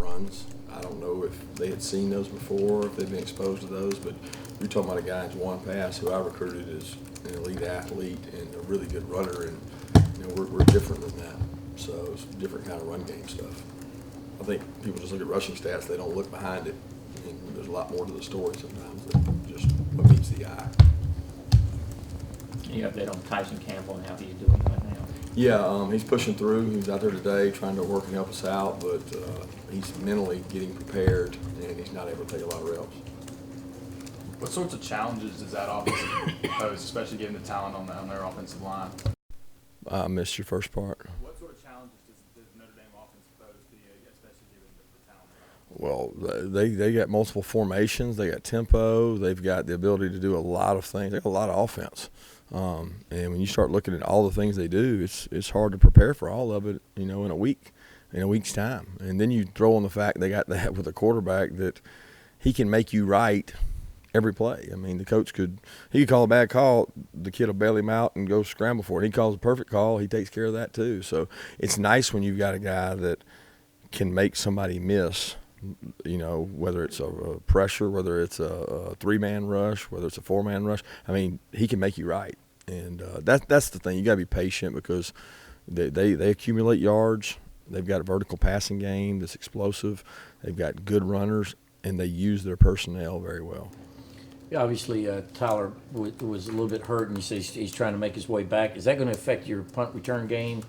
runs. I don't know if they had seen those before, if they've been exposed to those, but you're talking about a guy who's one pass who I recruited as an elite athlete and a really good runner, and we're different than that. So it's a different kind of run game stuff. I think people just look at rushing stats; they don't look behind it. I mean, there's a lot more to the story sometimes than just what meets the eye. Any update on Tyson Campbell and how he's doing right now? Yeah, he's pushing through. He was out there today trying to work and help us out, but he's mentally getting prepared, and he's not able to take a lot of reps. What sorts of challenges does that offense pose, especially given the talent on their offensive line? I missed your first part. What sort of challenges does Notre Dame offense pose to you, especially given the talent? Well, they got multiple formations. They got tempo. They've got the ability to do a lot of things. They got a lot of offense. And when you start looking at all the things they do, it's hard to prepare for all of it, in a week's time. And then you throw in the fact they got that with a quarterback that he can make you right every play. I mean, the coach could call a bad call, the kid will bail him out and go scramble for it. He calls a perfect call, he takes care of that too. So it's nice when you've got a guy that can make somebody miss, whether it's a pressure, whether it's a three-man rush, whether it's a four-man rush. I mean, he can make you right. And that's the thing. You got to be patient because they accumulate yards. They've got a vertical passing game that's explosive. They've got good runners, and they use their personnel very well. Yeah, obviously, Tyler was a little bit hurt, and you say he's trying to make his way back. Is that going to affect your punt return game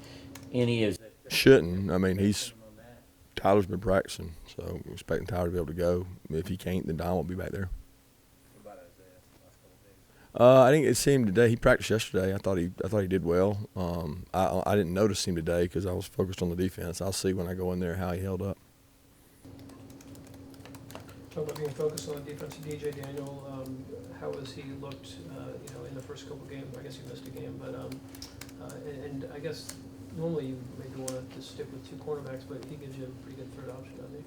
any? Shouldn't. I mean, Tyler's been practicing, so we're expecting Tyler to be able to go. If he can't, then Don will be back there. What about Isaiah? I didn't see him today. He practiced yesterday. I thought he did well. I didn't notice him today because I was focused on the defense. I'll see when I go in there how he held up. Talk about being focused on the defense. DJ Daniel, how has he looked, in the first couple games? I guess he missed a game, but and I guess normally you maybe want to stick with two cornerbacks, but he gives you a pretty good third option, doesn't he?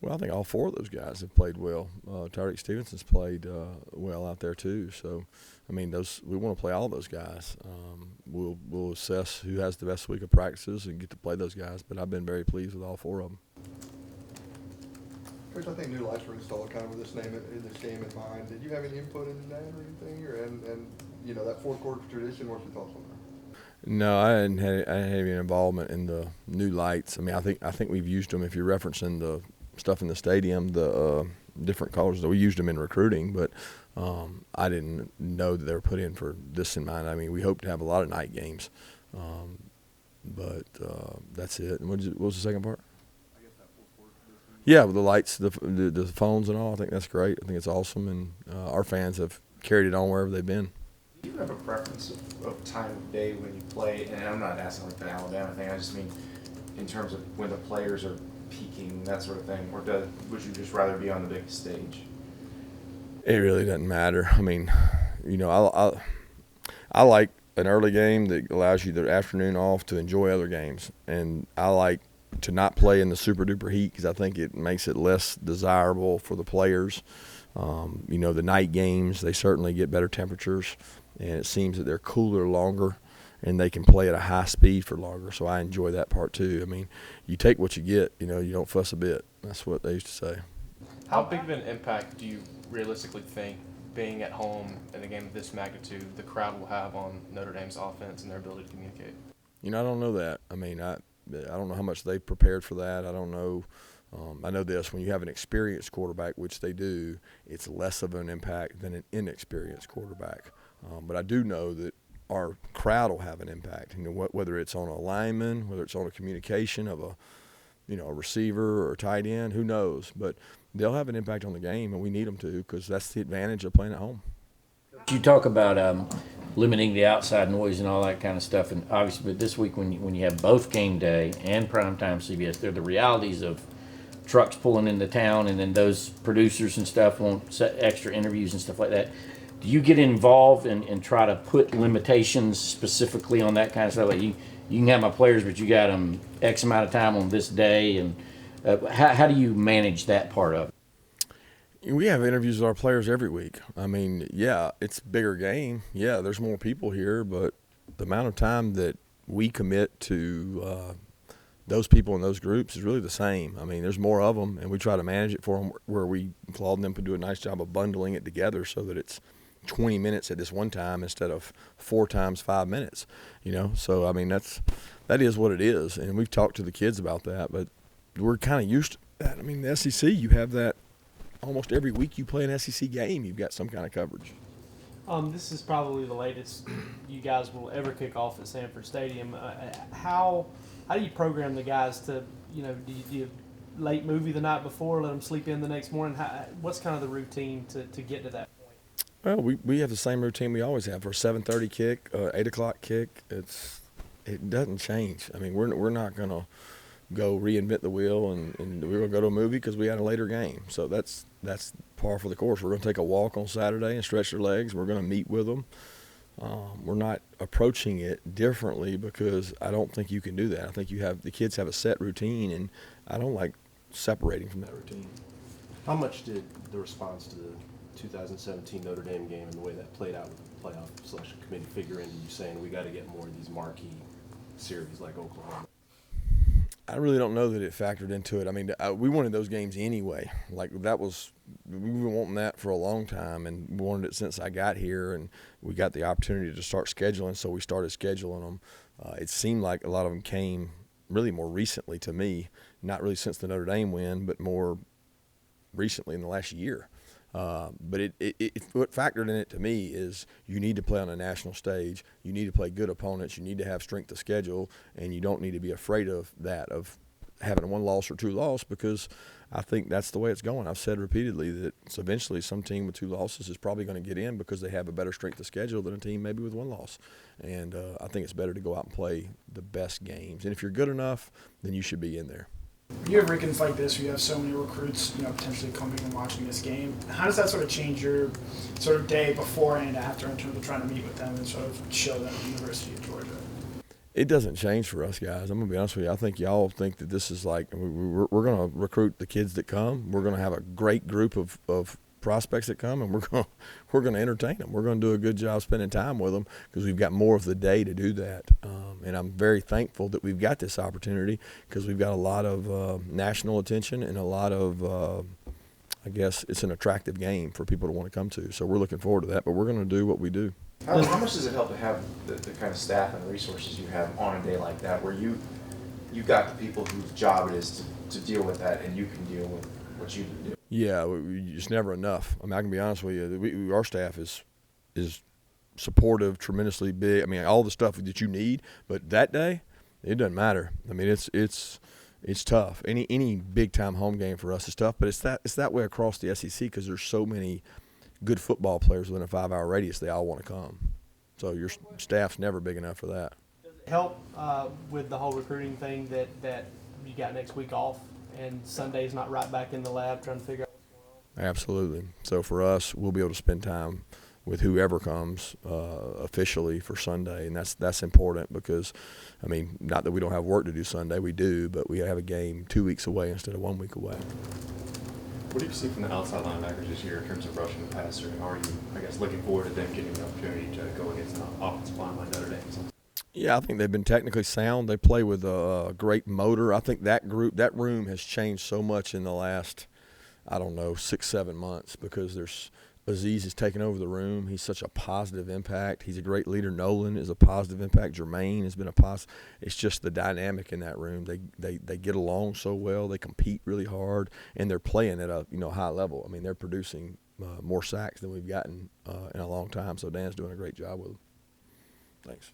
Well, I think all four of those guys have played well. Tyreek Stevenson's played well out there too. So, I mean, we want to play all those guys. We'll assess who has the best week of practices and get to play those guys. But I've been very pleased with all four of them. Coach, I think new lights were installed kind of with this game in mind. Did you have any input in that or anything, and that fourth quarter tradition? What's your thoughts on that? No, I didn't have any involvement in the new lights. I mean, I think we've used them. If you're referencing the stuff in the stadium, the different colors, we used them in recruiting, but I didn't know that they were put in for this in mind. I mean, we hope to have a lot of night games, but that's it. And what was the second part? Yeah, with the lights, the phones and all, I think that's great. I think it's awesome, and our fans have carried it on wherever they've been. Do you have a preference of time of day when you play? And I'm not asking like the Alabama thing. I just mean in terms of when the players are peaking, that sort of thing. Or would you just rather be on the biggest stage? It really doesn't matter. I mean, I like an early game that allows you the afternoon off to enjoy other games, and I like to not play in the super duper heat because I think it makes it less desirable for the players. The night games, they certainly get better temperatures, and it seems that they're cooler longer and they can play at a high speed for longer. So I enjoy that part too. I mean, you take what you get, you don't fuss a bit. That's what they used to say. How big of an impact do you realistically think being at home in a game of this magnitude, the crowd will have on Notre Dame's offense and their ability to communicate? I don't know that. I mean, I don't know how much they prepared for that. I don't know. I know this, when you have an experienced quarterback, which they do, it's less of an impact than an inexperienced quarterback. But I do know that our crowd will have an impact. Whether it's on a lineman, whether it's on a communication of a receiver or a tight end, who knows? But they'll have an impact on the game, and we need them to because that's the advantage of playing at home. You talk about limiting the outside noise and all that kind of stuff, and obviously, but this week when you have both game day and primetime CBS, they're the realities of trucks pulling into town, and then those producers and stuff want set extra interviews and stuff like that. Do you get involved and try to put limitations specifically on that kind of stuff? Like you can have my players, but you got them X amount of time on this day, and how do you manage that part of it? We have interviews with our players every week. I mean, yeah, it's a bigger game. Yeah, there's more people here, but the amount of time that we commit to those people in those groups is really the same. I mean, there's more of them, and we try to manage it for them where we, Claude and them, can do a nice job of bundling it together so that it's 20 minutes at this one time instead of 4 times 5 minutes, you know. So, I mean, that is what it is, and we've talked to the kids about that, but we're kind of used to that. I mean, the SEC, you have that almost every week you play an SEC game, you've got some kind of coverage. This is probably the latest you guys will ever kick off at Sanford Stadium. How do you program the guys to, you know, do you late movie the night before, let them sleep in the next morning? What's kind of the routine to get to that point? Well, we have the same routine we always have for a 7:30 kick, 8 o'clock kick. It doesn't change. I mean, we're not going to go reinvent the wheel and we're going to go to a movie because we had a later game. So that's par for the course. We're going to take a walk on Saturday and stretch their legs. We're going to meet with them. We're not approaching it differently because I don't think you can do that. I think the kids have a set routine, and I don't like separating from that routine. How much did the response to the 2017 Notre Dame game and the way that played out with the playoff selection committee figure into you saying we got to get more of these marquee series like Oklahoma? I really don't know that it factored into it. I mean, we wanted those games anyway. Like, we've been wanting that for a long time, and we wanted it since I got here, and we got the opportunity to start scheduling, so we started scheduling them. It seemed like a lot of them came really more recently to me, not really since the Notre Dame win, but more recently in the last year. But what factored in it to me is you need to play on a national stage. You need to play good opponents. You need to have strength of schedule, and you don't need to be afraid of that, of having 1 loss or 2 losses, because I think that's the way it's going. I've said repeatedly that eventually some team with 2 losses is probably going to get in because they have a better strength of schedule than a team maybe with 1 loss. And I think it's better to go out and play the best games. And if you're good enough, then you should be in there. You have weekends like this where you have so many recruits, you know, potentially coming and watching this game. How does that sort of change your sort of day before and after in terms of trying to meet with them and sort of show them the University of Georgia? It doesn't change for us guys. I'm going to be honest with you. I think y'all think that this is like we're going to recruit the kids that come. We're going to have a great group of prospects that come, and we're going to entertain them. We're going to do a good job spending time with them because we've got more of the day to do that. And I'm very thankful that we've got this opportunity because we've got a lot of national attention and a lot of I guess it's an attractive game for people to want to come to. So we're looking forward to that, but we're going to do what we do. How much does it help to have the kind of staff and resources you have on a day like that, where you got the people whose job it is to deal with that, and you can deal with what you do? Yeah, it's never enough. I mean, I can be honest with you. Our staff is supportive, tremendously big. I mean, all the stuff that you need, but that day, it doesn't matter. I mean, it's tough. Any big time home game for us is tough, but it's that way across the SEC because there's so many good football players within a 5-hour radius. They all want to come, so your staff's never big enough for that. Does it help with the whole recruiting thing that you got next week off and Sunday's not right back in the lab trying to figure out what's going on? Absolutely. So for us, we'll be able to spend time with whoever comes officially for Sunday, and that's important because, I mean, not that we don't have work to do Sunday, we do, but we have a game 2 weeks away instead of 1 week away. What do you see from the outside linebackers this year in terms of rushing the passer? And are you, I guess, looking forward to them getting the opportunity to go against an offensive line like Notre Dame? Yeah, I think they've been technically sound. They play with a great motor. I think that room has changed so much in the last, 6-7 months because Aziz has taken over the room. He's such a positive impact. He's a great leader. Nolan is a positive impact. Jermaine has been a positive. It's just the dynamic in that room. They get along so well. They compete really hard, and they're playing at a high level. I mean, they're producing more sacks than we've gotten in a long time. So Dan's doing a great job with them. Thanks.